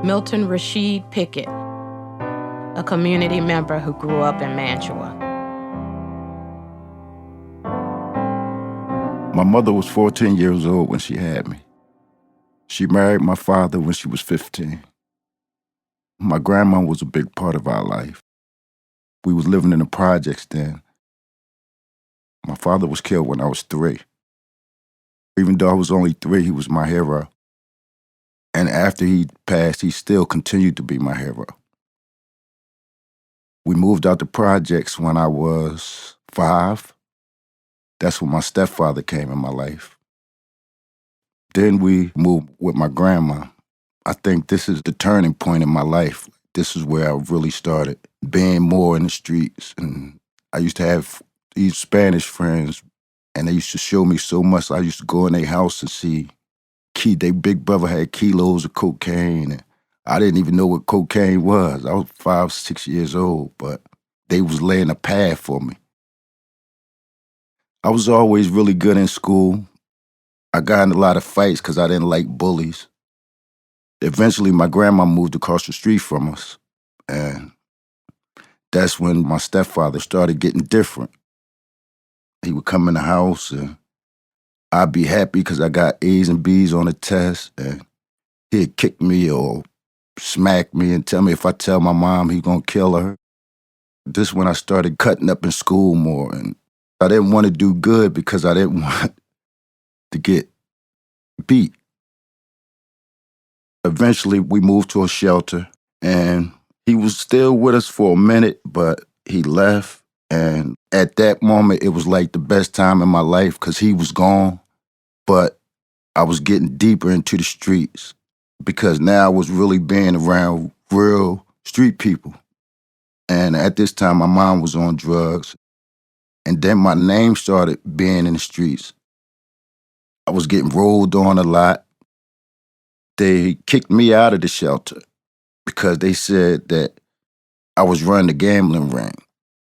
Milton Rasheed Pickett, a community member who grew up in Mantua. My mother was 14 years old when she had me. She married my father when she was 15. My grandma was a big part of our life. We was living in the projects then. My father was killed when I was 3. Even though I was only 3, he was my hero. And after he passed, he still continued to be my hero. We moved out the projects when I was 5. That's when my stepfather came in my life. Then we moved with my grandma. I think this is the turning point in my life. This is where I really started being more in the streets. And I used to have these Spanish friends, and they used to show me so much. I used to go in their house and see their big brother had kilos of cocaine. And I didn't even know what cocaine was. I was 5, 6 years old, but they was laying a path for me. I was always really good in school. I got in a lot of fights because I didn't like bullies. Eventually, my grandma moved across the street from us, and that's when my stepfather started getting different. He would come in the house, and I'd be happy because I got A's and B's on the test, and he'd kick me or smack me and tell me if I tell my mom he's gonna kill her. This is when I started cutting up in school more, and I didn't want to do good because I didn't want to get beat. Eventually, we moved to a shelter, and he was still with us for a minute, but he left. And at that moment, it was like the best time in my life because he was gone. But I was getting deeper into the streets because now I was really being around real street people. And at this time, my mom was on drugs. And then my name started being in the streets. I was getting rolled on a lot. They kicked me out of the shelter because they said that I was running the gambling ring.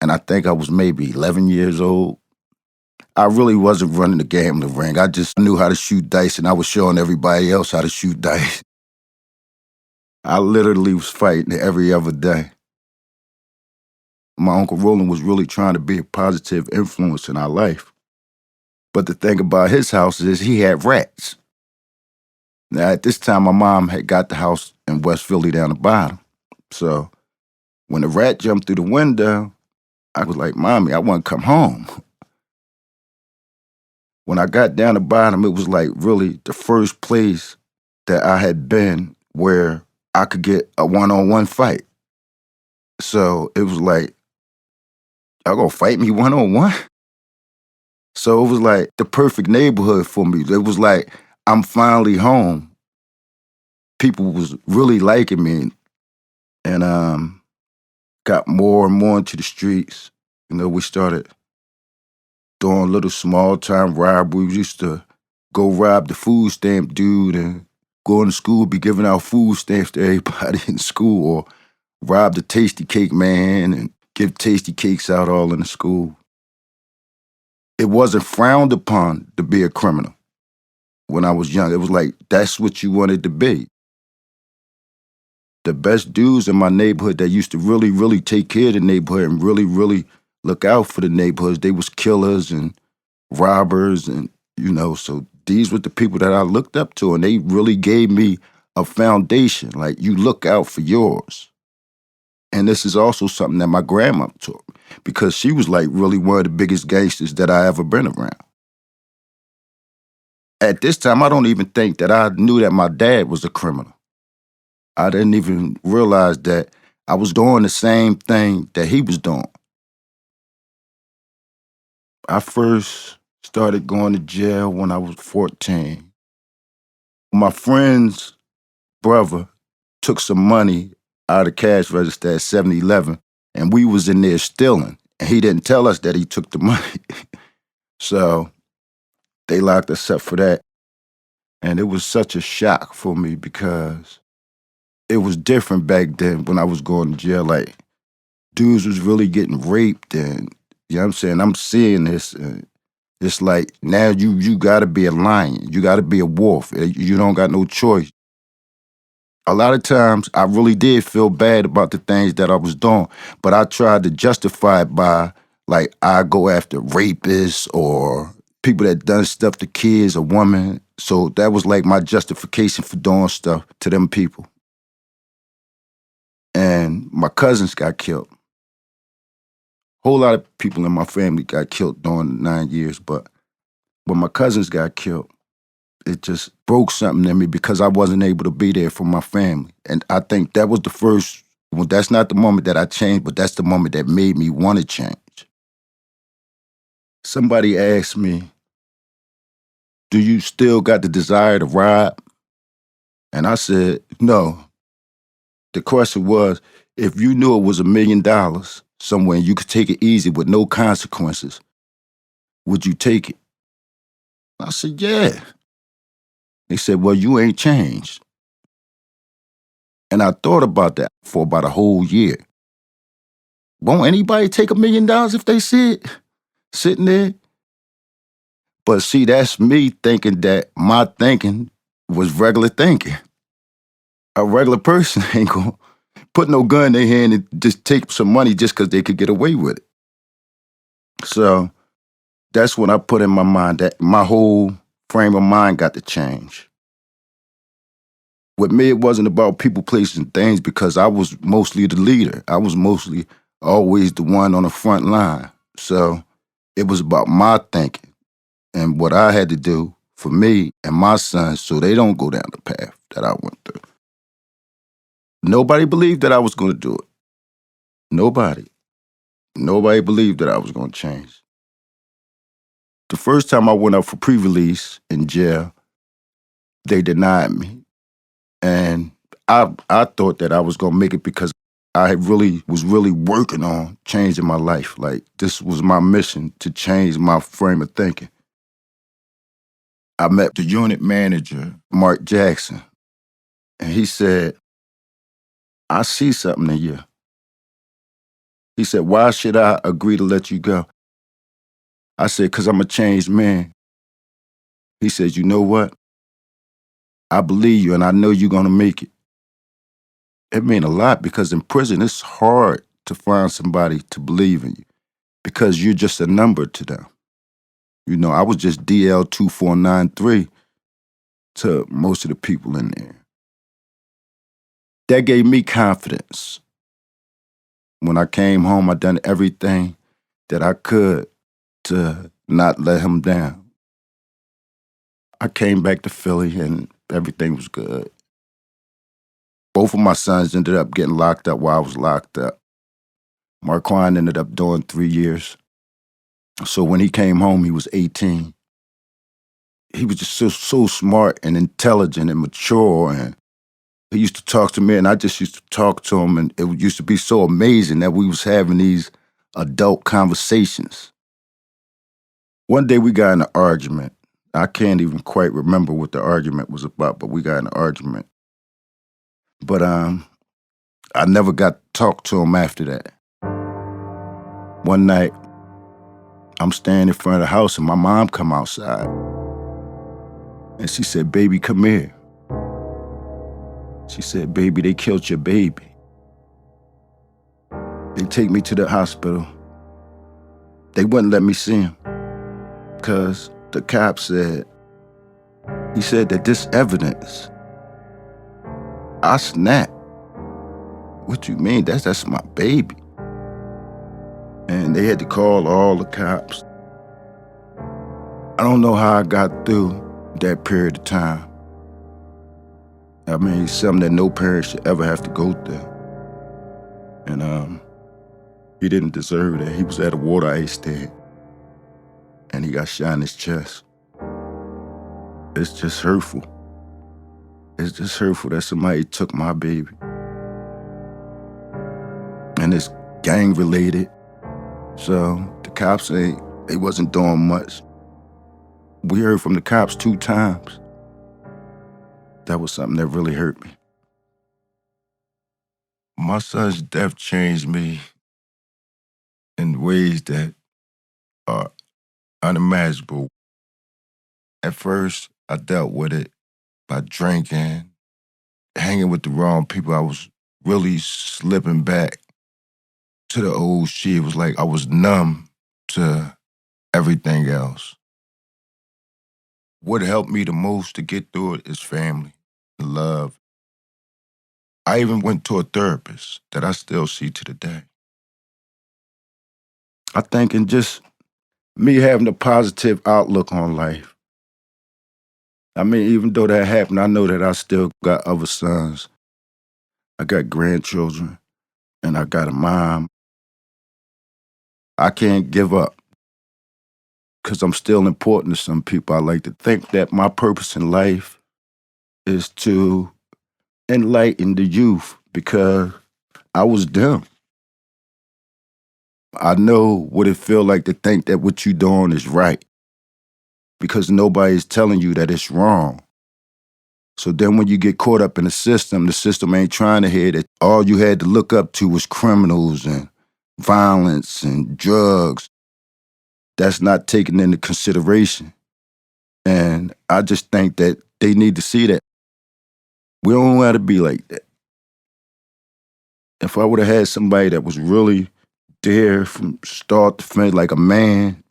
And I think I was maybe 11 years old. I really wasn't running the gambling ring. I just knew how to shoot dice, and I was showing everybody else how to shoot dice. I literally was fighting every other day. My Uncle Roland was really trying to be a positive influence in our life. But the thing about his house is he had rats. Now, at this time, my mom had got the house in West Philly down the bottom. So when the rat jumped through the window, I was like, Mommy, I want to come home. When I got down the bottom, it was like really the first place that I had been where I could get a one-on-one fight. So it was like, y'all gonna fight me one-on-one? So it was like the perfect neighborhood for me. It was like, I'm finally home. People was really liking me, and got more and more into the streets. You know, we started doing little small time robberies. We used to go rob the food stamp dude and go into school, be giving out food stamps to everybody in school, or rob the tasty cake man and give tasty cakes out all in the school. It wasn't frowned upon to be a criminal when I was young. It was like, that's what you wanted to be. The best dudes in my neighborhood that used to really, really take care of the neighborhood and really, really look out for the neighborhoods, they was killers and robbers, and so these were the people that I looked up to, and they really gave me a foundation. Like, you look out for yours. And this is also something that my grandma taught me because she was like really one of the biggest gangsters that I ever been around. At this time, I don't even think that I knew that my dad was a criminal. I didn't even realize that I was doing the same thing that he was doing. I first started going to jail when I was 14. My friend's brother took some money out of the cash register at 7-Eleven, and we was in there stealing. And he didn't tell us that he took the money. So they locked us up for that. And it was such a shock for me because it was different back then when I was going to jail. Like, dudes was really getting raped, and you know what I'm saying? I'm seeing this, and it's like, now you gotta be a lion. You gotta be a wolf. You don't got no choice. A lot of times I really did feel bad about the things that I was doing, but I tried to justify it by, like, I go after rapists or people that done stuff to kids or women. So that was like my justification for doing stuff to them people. And my cousins got killed. Whole lot of people in my family got killed during the 9 years, but when my cousins got killed, it just broke something in me because I wasn't able to be there for my family. And I think that was the first, well, that's not the moment that I changed, but that's the moment that made me want to change. Somebody asked me, do you still got the desire to rob? And I said, no. The question was, if you knew it was $1 million somewhere and you could take it easy with no consequences, would you take it? I said, yeah. They said, well, you ain't changed. And I thought about that for about a whole year. Won't anybody take $1 million if they see it sitting there? But see, that's me thinking that my thinking was regular thinking. A regular person ain't gonna put no gun in their hand and just take some money just because they could get away with it. So that's when I put in my mind that my whole frame of mind got to change. With me, it wasn't about people, places, and things because I was mostly the leader. I was mostly always the one on the front line. So it was about my thinking and what I had to do for me and my sons so they don't go down the path that I went through. Nobody believed that I was going to do it. Nobody. Nobody believed that I was going to change. The first time I went up for pre-release in jail, they denied me. And I thought that I was going to make it because I was really working on changing my life. Like, this was my mission to change my frame of thinking. I met the unit manager, Mark Jackson, and he said, I see something in you. He said, why should I agree to let you go? I said, because I'm a changed man. He said, you know what? I believe you and I know you're going to make it. It meant a lot because in prison, it's hard to find somebody to believe in you because you're just a number to them. You know, I was just DL2493 to most of the people in there. That gave me confidence. When I came home, I done everything that I could to not let him down. I came back to Philly and everything was good. Both of my sons ended up getting locked up while I was locked up. Marquand ended up doing 3 years. So when he came home, he was 18. He was just so smart and intelligent and mature, and he used to talk to me and I just used to talk to him, and it used to be so amazing that we was having these adult conversations. One day we got in an argument. I can't even quite remember what the argument was about, but we got in an argument. But I never got to talk to him after that. One night, I'm standing in front of the house and my mom come outside. And she said, baby, come here. She said, baby, they killed your baby. They take me to the hospital. They wouldn't let me see him because the cop said, he said that this evidence. I snapped. What you mean? That's my baby. And they had to call all the cops. I don't know how I got through that period of time. I mean, it's something that no parent should ever have to go through. And he didn't deserve that. He was at a water ice stand, and he got shot in his chest. It's just hurtful. It's just hurtful that somebody took my baby. And it's gang related. So the cops they wasn't doing much. We heard from the cops 2 times. That was something that really hurt me. My son's death changed me in ways that are unimaginable. At first, I dealt with it by drinking, hanging with the wrong people. I was really slipping back to the old shit. It was like I was numb to everything else. What helped me the most to get through it is family, love. I even went to a therapist that I still see to the day. I think in just me having a positive outlook on life. I mean, even though that happened, I know that I still got other sons. I got grandchildren, and I got a mom. I can't give up because I'm still important to some people. I like to think that my purpose in life is to enlighten the youth because I was them. I know what it feel like to think that what you doing is right because nobody's telling you that it's wrong. So then when you get caught up in the system ain't trying to hear that all you had to look up to was criminals and violence and drugs. That's not taken into consideration. And I just think that they need to see that. We don't want to be like that. If I would have had somebody that was really there from start to finish, like a man,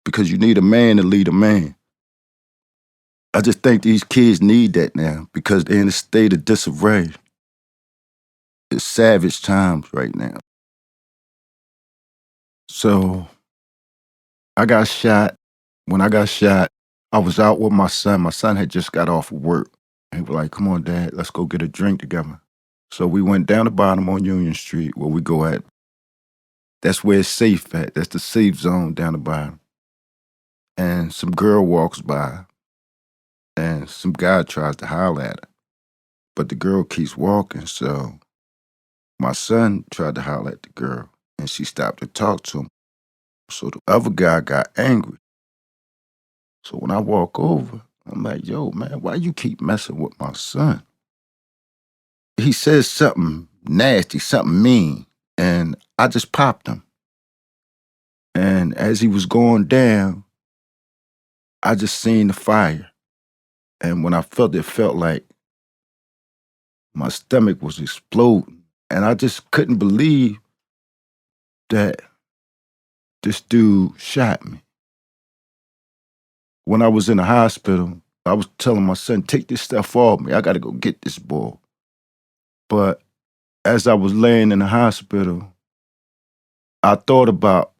because you need a man to lead a man. I just think these kids need that now because they're in a state of disarray. It's savage times right now. So I got shot. When I got shot, I was out with my son. My son had just got off of work. He was like, come on, Dad, let's go get a drink together. So we went down the bottom on Union Street where we go at. That's where it's safe at. That's the safe zone down the bottom. And some girl walks by and some guy tries to holler at her. But the girl keeps walking, so my son tried to holler at the girl and she stopped to talk to him. So the other guy got angry. So when I walk over, I'm like, yo, man, why you keep messing with my son? He says something nasty, something mean, and I just popped him. And as he was going down, I just seen the fire. And when I felt it, felt like my stomach was exploding. And I just couldn't believe that this dude shot me. When I was in the hospital, I was telling my son, take this stuff off me. I got to go get this boy. But as I was laying in the hospital, I thought about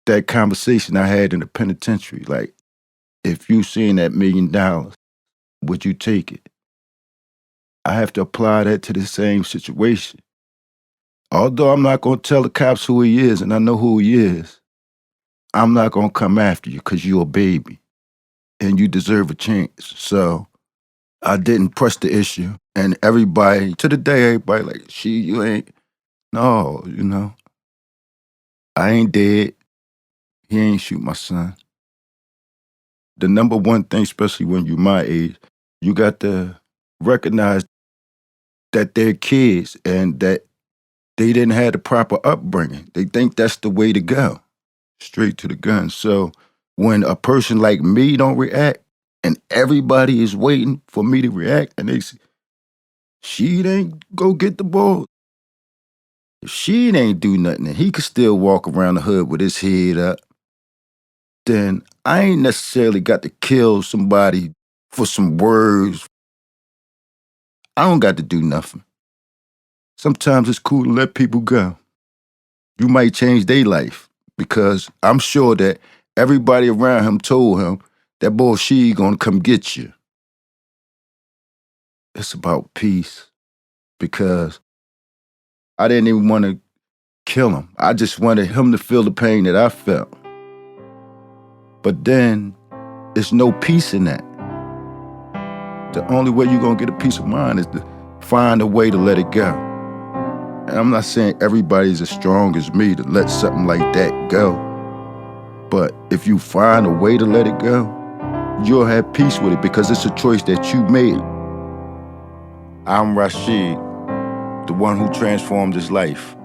that conversation I had in the penitentiary. Like, if you seen that $1,000,000, would you take it? I have to apply that to the same situation. Although I'm not going to tell the cops who he is, and I know who he is, I'm not going to come after you because you're a baby and you deserve a chance. So I didn't press the issue. And everybody, to the day, everybody like, you ain't, no, I ain't dead. He ain't shoot my son. The number one thing, especially when you're my age, you got to recognize that they're kids and that they didn't have the proper upbringing. They think that's the way to go, straight to the gun. So when a person like me don't react and everybody is waiting for me to react and they say, she ain't go get the ball. If she ain't do nothing and he could still walk around the hood with his head up, then I ain't necessarily got to kill somebody for some words. I don't got to do nothing. Sometimes it's cool to let people go. You might change their life because I'm sure that everybody around him told him that boy, she gonna come get you. It's about peace because I didn't even want to kill him. I just wanted him to feel the pain that I felt. But then there's no peace in that. The only way you're gonna get a peace of mind is to find a way to let it go. And I'm not saying everybody's as strong as me to let something like that go. But if you find a way to let it go, you'll have peace with it because it's a choice that you made. I'm Rasheed, the one who transformed his life.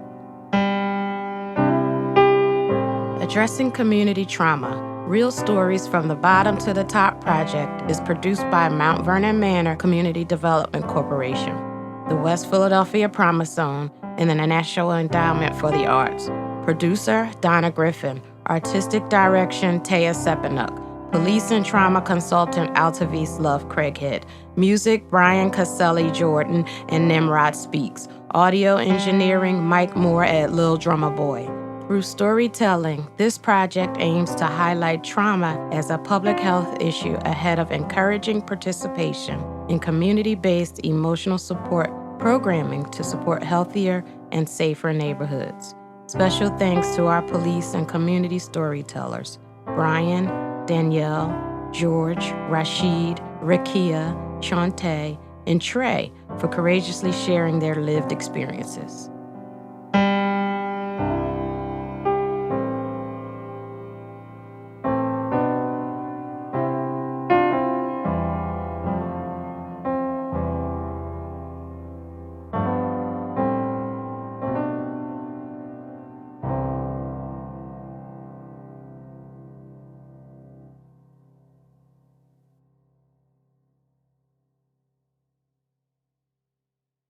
Addressing Community Trauma, Real Stories from the Bottom to the Top project is produced by Mount Vernon Manor Community Development Corporation. the West Philadelphia Promise Zone, and the National Endowment for the Arts. Producer, Donna Griffin. Artistic direction, Taya Sepinuk. Police and trauma consultant, Altavis Love Craighead. Music, Brian Caselli Jordan and Nimrod Speaks. Audio engineering, Mike Moore at Lil Drummer Boy. Through storytelling, this project aims to highlight trauma as a public health issue ahead of encouraging participation in community-based emotional support programming to support healthier and safer neighborhoods. Special thanks to our police and community storytellers, Brian, Danielle, George, Rasheed, Rakia, Shantae, and Trey for courageously sharing their lived experiences.